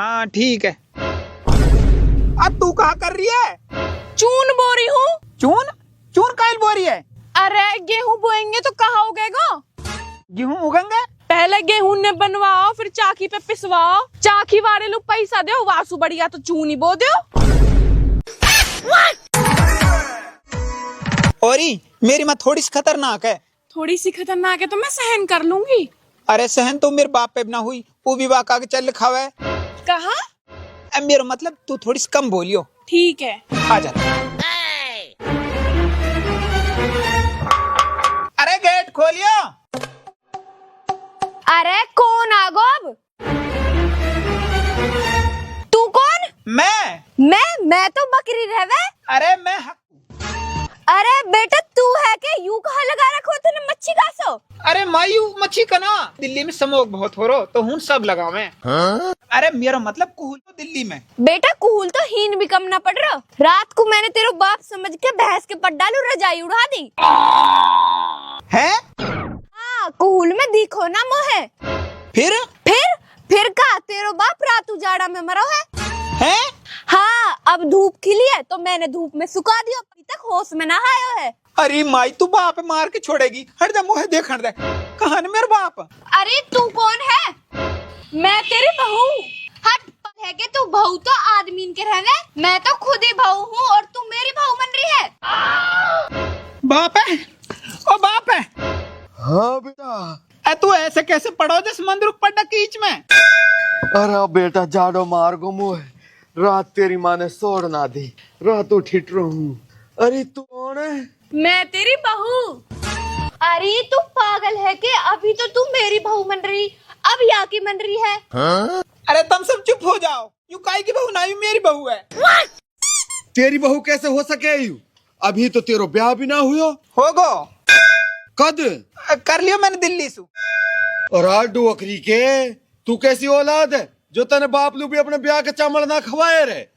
हाँ ठीक है। अब तू कहाँ कर रही है? चून बो रही हूँ। चून? चून काहे बो रही है? अरे गेहूं बोएंगे तो कहाँ उगेगा? गेहूं उगेंगे? पहले गेहूं ने बनवाओ, फिर चाकी पे पिसवाओ। चाकी वाले लोग पैसा दो, वासु बढ़िया तो चून ही बो दो। औरी मेरी माँ थोड़ी सी खतरनाक है। थोड़ी सी खतरनाक है तो मैं सहन कर लूंगी। अरे सहन तो मेरे बाप पे भी ना हुई, वो भी वाक आगे चल लिखा हुआ है। कहा? मेरा मतलब तू थोड़ी सी कम बोलियो। ठीक है, आ जा। अरे गेट खोलियो। अरे कौन आ गो अब? तू कौन? मैं तो बकरी रहवे। अरे मैं अरे बेटा तू है के यू कहाँ लगा रखो तूने मच्छी घासो? अरे मायू मच्छी का ना दिल्ली में समोग बहुत हो रो तो हूँ सब लगावे। हाँ? अरे मेरा मतलब कुहूल तो दिल्ली में। बेटा कुहूल तो हीन भी कम ना पड़ रहा। रात को मैंने तेरे बाप समझ के भैंस के पट डालू, रजाई उड़ा दी है। हाँ कुहूल में दिखो ना मोहे। फिर का तेरो बाप रात उजाड़ा में मरो है? हाँ अब धूप खिली है तो मैंने धूप में सुखा दिया, अभी तक होश में ना आयो है। अरे माई तू बाप मार के छोड़ेगी। हट जा मुहे देख दे। कहाँ मेरे बाप? अरे तू कौन है? मैं तेरी बहू। हट है के तू बहू तो आदमी के रहवे, मैं तो खुद ही बहू हूँ और तू मेरी बहू बन रही है। बाप है? ओ बाप है? हाँ बेटा। तू ऐसे कैसे पड़ो जिस मंदिर पड़ा कीच में? अरे बेटा जाडो मार गो मुहे, रात तेरी माँ ने सोड़ ना दी, रात उठिट रहूं। अरे तू कौन है? मैं तेरी बहू। अरे तू पागल है के? अभी तो तू मेरी बहू बन रही, अब या की बन रही है। हाँ? अरे तुम सब चुप हो जाओ। यू काई की बहू ना, यू मेरी बहू है। तेरी बहू कैसे हो सके यू? अभी तो तेरो ब्याह भी ना हुआ। होगो कद कर लियो मैंने दिल्ली से। और आडू अकरी के तू कैसी औलाद है जो तने बाप लू भी अपने ब्याह के चावल ना खवाए रे?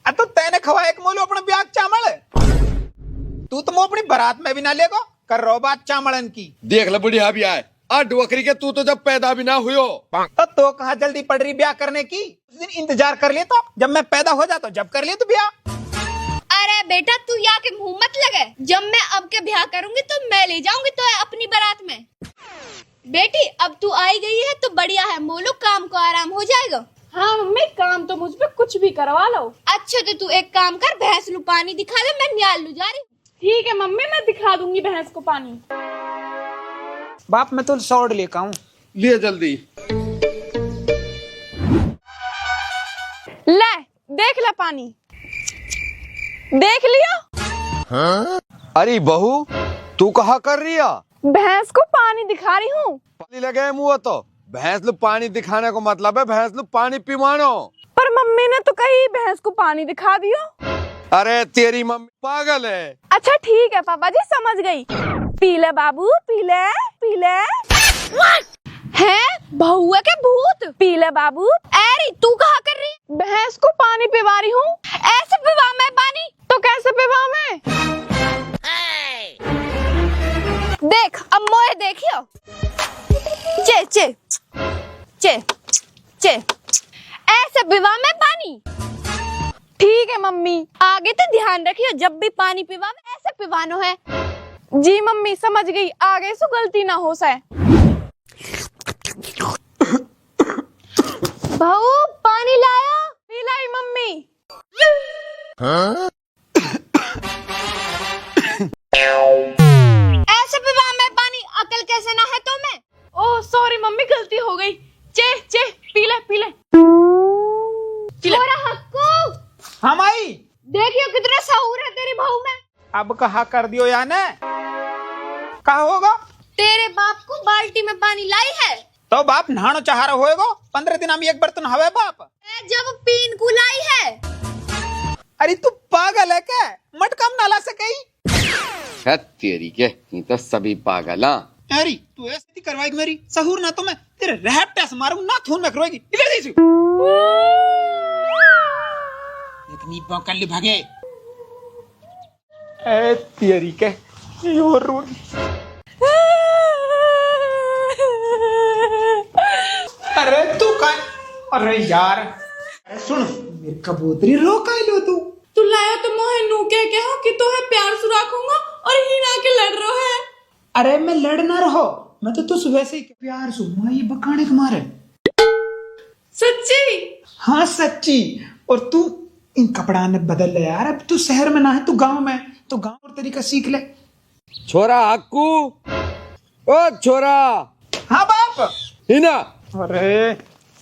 तो तैने खवाए एक मोलो अपने ब्याह के चावल। तू तो मो अपनी बारात में भी ना लेगो, कर रो बात चावलन की। देख ले बुढ़िया भी आए। आडू अकरी के तू तो जब पैदा भी ना हुयो। तो कहाँ जल्दी पड़ रही ब्याह करने की? उस दिन इंतजार कर ले, तो जब मैं पैदा हो जाता जब कर ले तो ब्याह। अरे बेटा तू या के मुंह मत लगे, जब मैं अब के ब्याह करूंगी तो मैं ले जाऊंगी तो अपनी बारात में। बेटी अब तू आई गई है तो बढ़िया है, मोलो काम को आराम हो जाएगा। हाँ मम्मी काम तो मुझ पे कुछ भी करवा लो। अच्छा तो तू एक काम कर, भैंस लू पानी दिखा दे, मैं न्याल लू जा रही। ठीक है मम्मी मैं दिखा दूंगी भैंस को पानी। बाप मैं तो सौड़ लेकर आऊं। लिए जल्दी। ले देख ले पानी, देख लिया? हाँ? अरे बहू तू कहाँ कर रही है? भैंस को पानी दिखा रही हूँ। पानी लगे मुँह तो भैंस लोग पानी दिखाने को मतलब है भैंस लोग पानी पिवानो। पर मम्मी ने तो कही भैंस को पानी दिखा दियो। अरे तेरी मम्मी पागल है। अच्छा ठीक है पापा जी समझ गई। पी ले बाबू पी ले पी ले। है बहुआ के भूत? पी ले बाबू। अरे तू कहाँ कर रही? भैंस को पानी पिवा रही हूँ। ऐसे पिवा मैं पानी? तो कैसे पिवा मैं? देख अब मोए देखियो। चे चे चे चे ऐसे पिवा मैं पानी। ठीक है मम्मी, आगे तो ध्यान रखियो, जब भी पानी पिवा ऐसे पिवानो है। जी मम्मी समझ गई, आगे से गलती ना हो जाए। बहू पानी लाया? पिलाई मम्मी। हाँ? ऐसे पिवा मैं पानी, अकल कैसे ना है तो मैं? ओह सॉरी मम्मी गलती हो गई। चे चे पी ले पी ले। हक्कू हम आई। देखियो कितना सहूर है तेरी बहू में। अब कहा कर दियो या ने? कहा होगा? तेरे बाप को बाल्टी में पानी लाई है तो बाप नहानो चाह रहा होएगो। 15 दिन में एक बर्तन हवे बाप। जब पीन को लाई है। अरे तू पागल है क्या? मटकम ना ला सके? तेरी के ये तो सभी पागल। अरे तू ऐसी करवाएगी मेरी सहूर ना तो मैं तेरे रहपटा से मारूंगा ना थून में करोगी। इधर देखिए इतनी भौंकल ले भागे। ए तेरी के यो रोड। अरे तू का अरे यार, अरे सुन, मेरी कबूतरी रो का लो तू लायो तो मोहे नू के हो कि तो है प्यार से रखूंगा और ही ना के लड़ रहो है। अरे मैं लड़ ना रहो, मैं तो सुबह से ही प्यार सुनूंगा ये बकाने के मारे। सच्ची? हाँ सच्ची। और तू इन कपड़ा ने बदल ले यार, अब तू शहर में ना है, तू गांव में, तो गांव और तरीका सीख ले। छोरा हक्कू, ओ छोरा। हाँ बाप। हिना। अरे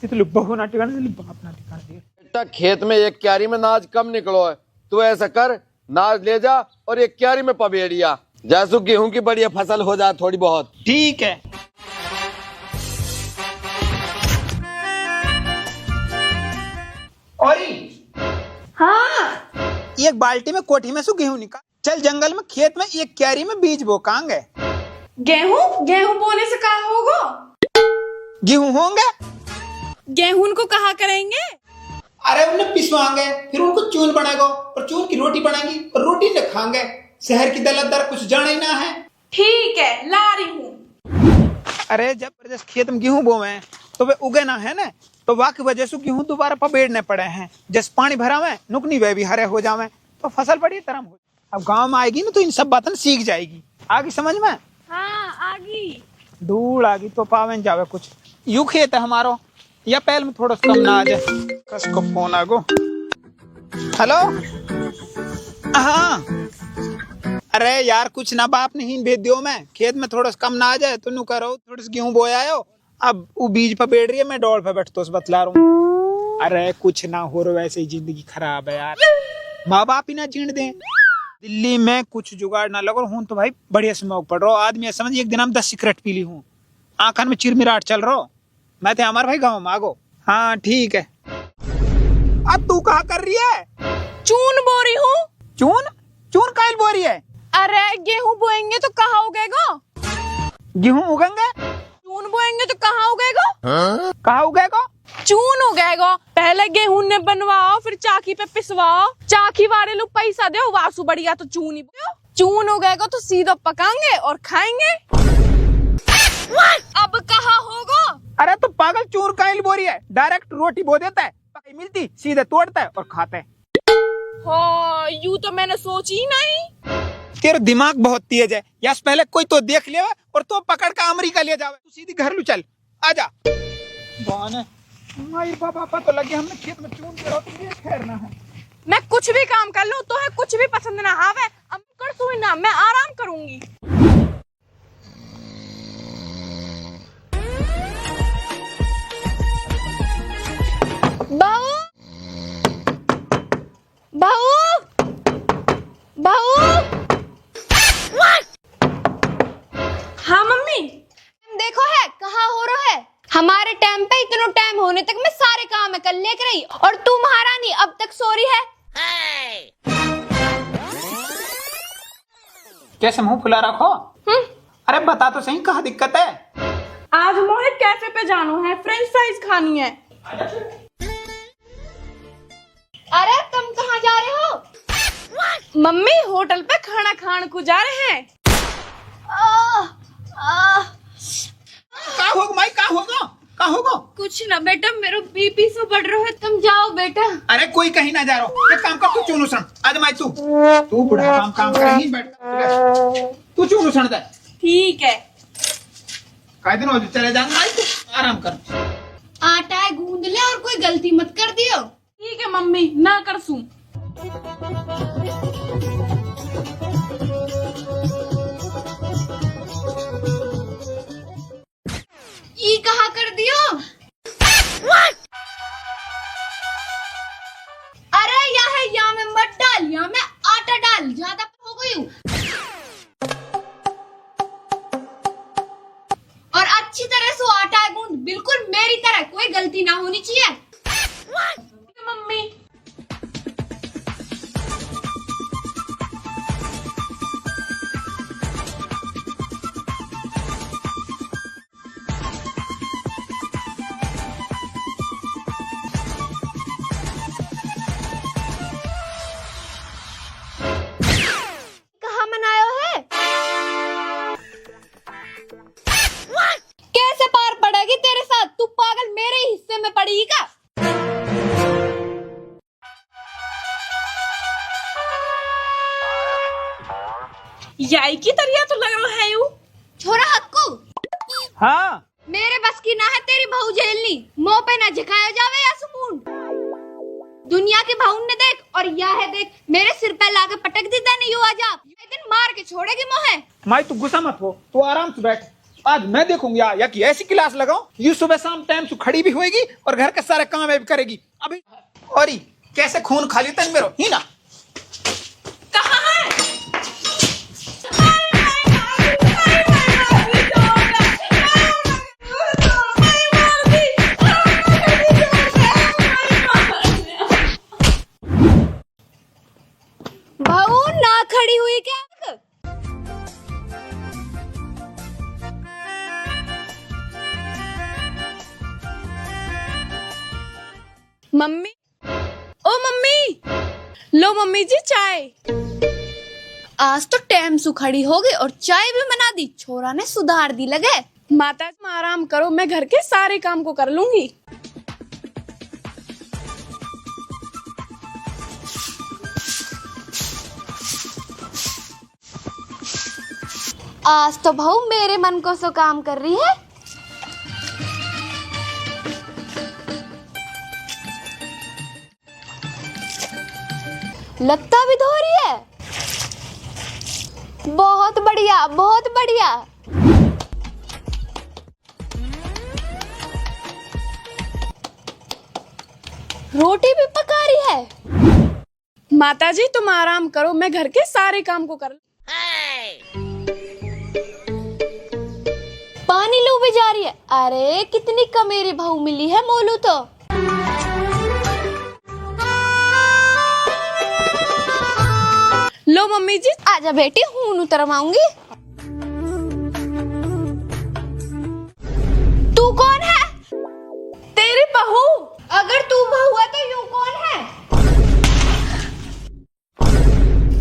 तो बहू ना टिकाने से बाप ना टिकाने दिए। बेटा खेत में एक क्यारी में नाज कम निकलो है, तू ऐसा कर नाज ले जा और एक क्यारी में पबेड़िया, जैसू गेहूं की बढ़िया फसल हो जाए थोड़ी बहुत। ठीक है। और हाँ, एक बाल्टी में कोठी में सु गेहूं निकाल, चल जंगल में खेत में एक क्यारी में बीज बो। कांगे गेहूं बोने से कहा होगा? गेहूं होंगे, गेहूं को कहा करेंगे? अरे उन्हें पिसवाएंगे, फिर उनको चून बनाएगा और चून की रोटी बनाएंगी और रोटी न खाएंगे। शहर की दलदर कुछ जाने ही ना है। ठीक है, ला रही हूँ। अरे जब खेत में गेहूं बोवे तो वे उगे ना है ना, तो वाह की वजह से गेहूं दोबारा पबेड़ने पड़े हैं। जैसे पानी भरा हुआ नुकनी वे भी हरे हो जावे तो फसल बड़ी तरह हो। अब गांव में आएगी ना तो इन सब बातें सीख जाएगी। आगे समझ में? हाँ, आगी धूल आगी तो पावन जावे कुछ। यू खेत है हमारो, या पहल में थोड़ा कम ना आ जाए। कस को फोन आगो। हेलो। हाँ अरे यार कुछ ना बाप नहीं भेज दियो, मैं खेत में थोड़ा कम ना आ जाए तो नु करो, थोड़ा गेहूं बोया हो, अब वो बीज पे बैठ रही है, मैं डोल पे बैठतो से बतला रहा हूँ। अरे कुछ ना हो रहा, वैसे ही जिंदगी खराब है यार, माँ बाप ही ना जीण दे। दिल्ली में कुछ जुगाड़ ना लगो हूं तो भाई बढ़िया स्मोक पड़ रहा। आदमी समझ एक दिन हम 10 सिगरेट पी ली हूँ, आंखन में चिरमिराट चल रहा। मैं थे हमारे भाई गाँव में आगो। हाँ ठीक है। अब तू कहा कर रही है? चून बो रही हूँ। चून? चून कायल बो रही है? अरे गेहूं बोएंगे तो कहाँ उगेगा? गेहूं उगेंगे? चून बोएंगे तो कहाँ उगेगा? कहाँ उगेगा? चून उगेगा। पहले गेहूं ने बनवाओ, फिर चाकी पे पिसवाओ, चाकी वाले लोग पैसा दो, वासु बढ़िया तो चून ही बोयो। चून उगेगा तो सीधा पकाएंगे और खाएंगे। अब कहाँ होगा? अरे तो पागल, चूर कायल बो रही है, डायरेक्ट रोटी बो देता है, पकाई मिलती सीधे तोड़ता है और खाता है। हाँ, यूं तो मैंने सोची ही नहीं। तेरा दिमाग बहुत तेज है, या पहले कोई तो देख ले और तो पकड़ का अमेरिका ले जावे, तू सीधी घर लू चल, आजा। माई बाबा तो लगे हमने खेत में चून के रोटी खैर ना है। मैं कुछ भी काम कर लूं तो है कुछ भी पसंद ना आवे, अब कर तू ना, मैं आराम करूंगी। बहू, बहू, बहू। हाँ मम्मी। देखो है कहाँ हो रहा है। हमारे टाइम पे इतना टाइम होने तक मैं सारे काम कर लेकर रही और तू महारानी अब तक सो रही है। कैसे मुंह फुला रखो? अरे बता तो सही, कहाँ दिक्कत है? आज मोहित कैफे पे जाना है, फ्रेंच फ्राइज खानी है। अरे तुम कहाँ जा रहे हो? मम्मी होटल पे खाना खाने को जा रहे हैं। कहाँ होगा माई, कहाँ होगा, कहाँ होगा? कुछ ना बेटा, मेरा बीपी से बढ़ रहा है, तुम जाओ बेटा। अरे कोई कहीं ना जा रहा हूँ, एक काम कर, तू चूनू सण आज माई, तू बुढ़ा काम कर ही बैठ, तू चूनू सण दे। ठीक है। कई दिन हो चले जाएंगे माई, तू आराम कर। आटा गूंद ले और कोई गलती मत कर दियो। ठीक है मम्मी, ना कर सूं। ये कहाँ कर दियो? अरे यहाँ में मत डाल, यहाँ में आटा डाल, ज्यादा हो गई हूँ। और अच्छी तरह से आटा गूंद, बिल्कुल मेरी तरह, कोई गलती ना होनी चाहिए। मम्मी याई की तरिया तो लग रहा है यू। छोरा हक्कू, हाँ मेरे बस की ना है तेरी बहू झेलनी। मुंह पे ना झिकाया जावे या सुकून। दुनिया के भाऊ ने देख और यह है देख, मेरे सिर पे लाके पटक दी तने यू आजा। एक दिन मार के छोड़ेगी मोहे। माई तू गुस्सा मत हो, तू आराम से बैठ। आज मैं देखूंगी या कि ऐसी क्लास लगाऊं यू सुबह शाम टाइम से खड़ी भी होएगी और घर के सारे काम भी करेगी। अभी और ही कैसे खून खाली तन मेरो ही ना। कहाँ है? बहू ना खड़ी हुई क्या? मम्मी, ओ मम्मी, लो मम्मी जी चाय। आज तो टाइम सु खड़ी हो गई और चाय भी बना दी। छोरा ने सुधार दी लगे। माता तुम आराम करो, मैं घर के सारे काम को कर लूंगी। आज तो बहू मेरे मन को सो काम कर रही है। लगता भी धो रही है। बहुत बढ़िया, बहुत बढ़िया। रोटी भी पका रही है। माता जी तुम आराम करो, मैं घर के सारे काम को कर। पानी लो भी जा रही है। अरे कितनी कमेरी बहू मिली है मोलू तो। लो मम्मी जी। आजा बेटी, हूं उतरवाऊंगी। तू कौन है? तेरी बहू। अगर तू बहू है तो यूं कौन है?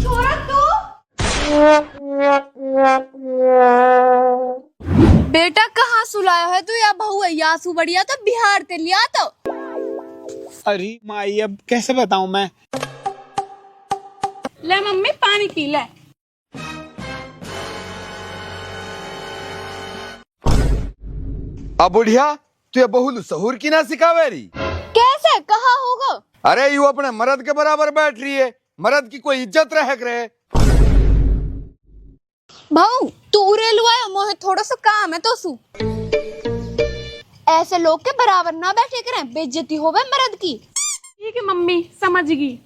छोरा तू। बेटा कहाँ सुलाया है तू? या बहू है यासू बढ़िया तो बिहार ते लिया तो। अरे माई अब कैसे बताऊं मैं। ले मम्मी पानी पी ले। अब बुढ़िया तू ये बहुल सहूर की ना सिखावेरी। कैसे कहा होगा? अरे यू अपने मर्द के बराबर बैठ रही है, मर्द की कोई इज्जत रह करे। भाऊ तू उरेलू आया, मोहे थोड़ा सा काम है तो सु। ऐसे लोग के बराबर ना बैठे करें, बेइज्जती होवे मर्द की। ठीक है मम्मी, समझ गई।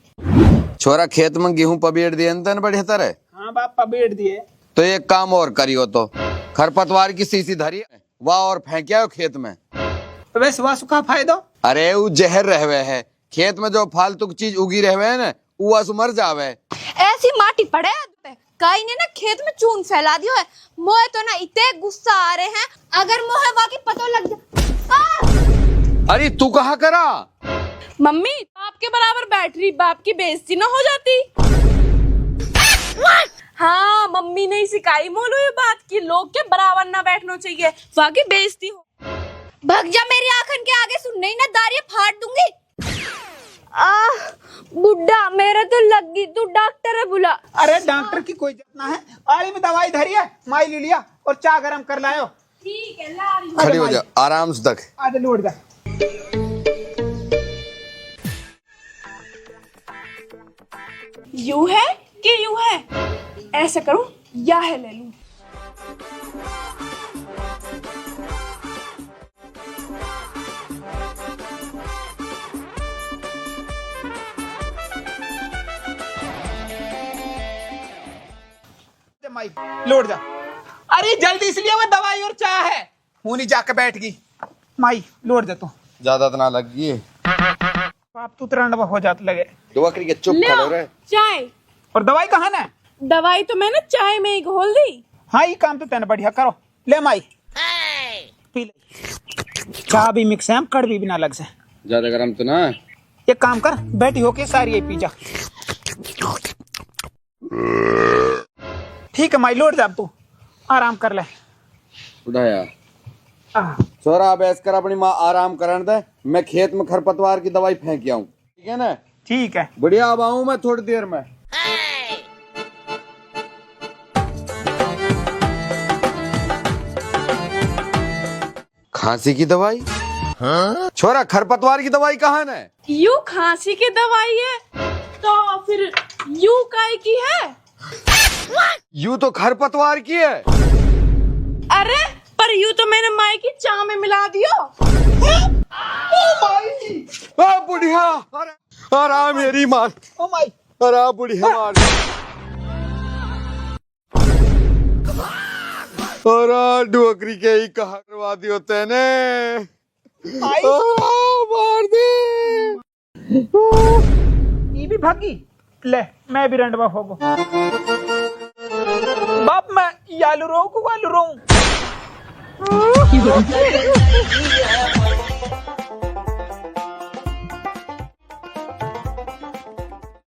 छोरा खेत में गेहूं पबेड़ दिए न बढ़िया तरह। हाँ बाप पबेड़ दिए। तो एक काम और करियो, तो खरपतवार की सीसी धरी वाह और फेंकिया खेत में। वैसे वासु का फायदा? अरे वो जहर रहवे है, खेत में जो फालतू की चीज उगी रहवे है ना वो वासु मर जावे। ऐसी माटी पड़े पे काई ने ना खेत में चून फैला दियो है। मोहे तो ना इतने गुस्सा आ रहे हैं, अगर मोहे वाकी पता लग जाए। अरे तू कहा करा? मम्मी बाप के बराबर बैठ रही, बाप की बेइज्जती ना हो जाती। हाँ मम्मी ने सिखाई मोलू ये बात की लोग के बराबर ना बैठना चाहिए, वाकई बेइज्जती हो। भग जा मेरी आंखन के आगे, सुन नहीं ना दारियां फाड़ दूंगी। बुड्ढा मेरे तो लग गई, तू डॉक्टर है बुला। अरे डॉक्टर की कोई जरूरत ना है, आली में दवाई धरी है, माई ले लिया और चाय गरम कर लायो। ठीक है ला रही। खड़ी हो जा आराम से तक। आज लौट जा। यू है कि यू है? ऐसे करूं या है ले लूं। माई लौट जा। अरे जल्दी इसलिए मैं दवाई और चाय है। हूनी जाके बैठ गई। माई लौट जा तू। ज्यादा तो ना लग गई बाप तू तरंड हो जात लगे। दुआ करके चुप ले खड़ो रे। चाय। और दवाई कहाँ ना? दवाई तो मैंने चाय में ही घोल दी। हाँ ये काम तो तेने बढ़िया करो। ले माई पी ले। चाय भी मिक्स है, कड़वी भी ना लग से। ज्यादा गरम तो ना। एक काम कर, बैठी होके सारी ये पी जा। ठीक है माई लौट जा, अब तू आराम कर ले। उठाया छोरा अब ऐस कर अपनी माँ आराम करने दे, मैं खेत में खरपतवार की दवाई फेंक आऊं। ठीक है ना? ठीक है। बढ़िया, अब आऊं मैं थोड़ी देर में। खांसी की दवाई? हाँ? छोरा खरपतवार की दवाई कहाँ है? यू खांसी की दवाई है तो फिर यू काय की है? यू तो खरपतवार की है। अरे पर यू तो मैंने माई की चाय में मिला दियो। बुढ़िया, अरे मेरी मार, ओ माई, अरे बुढ़िया मार, अरे डोकरी के ही कहा करवा दियो तेने, मार दे। ये भी भागी ले, मैं भी रंडवा होगो बाप, मैं यालू रो को वालू रो।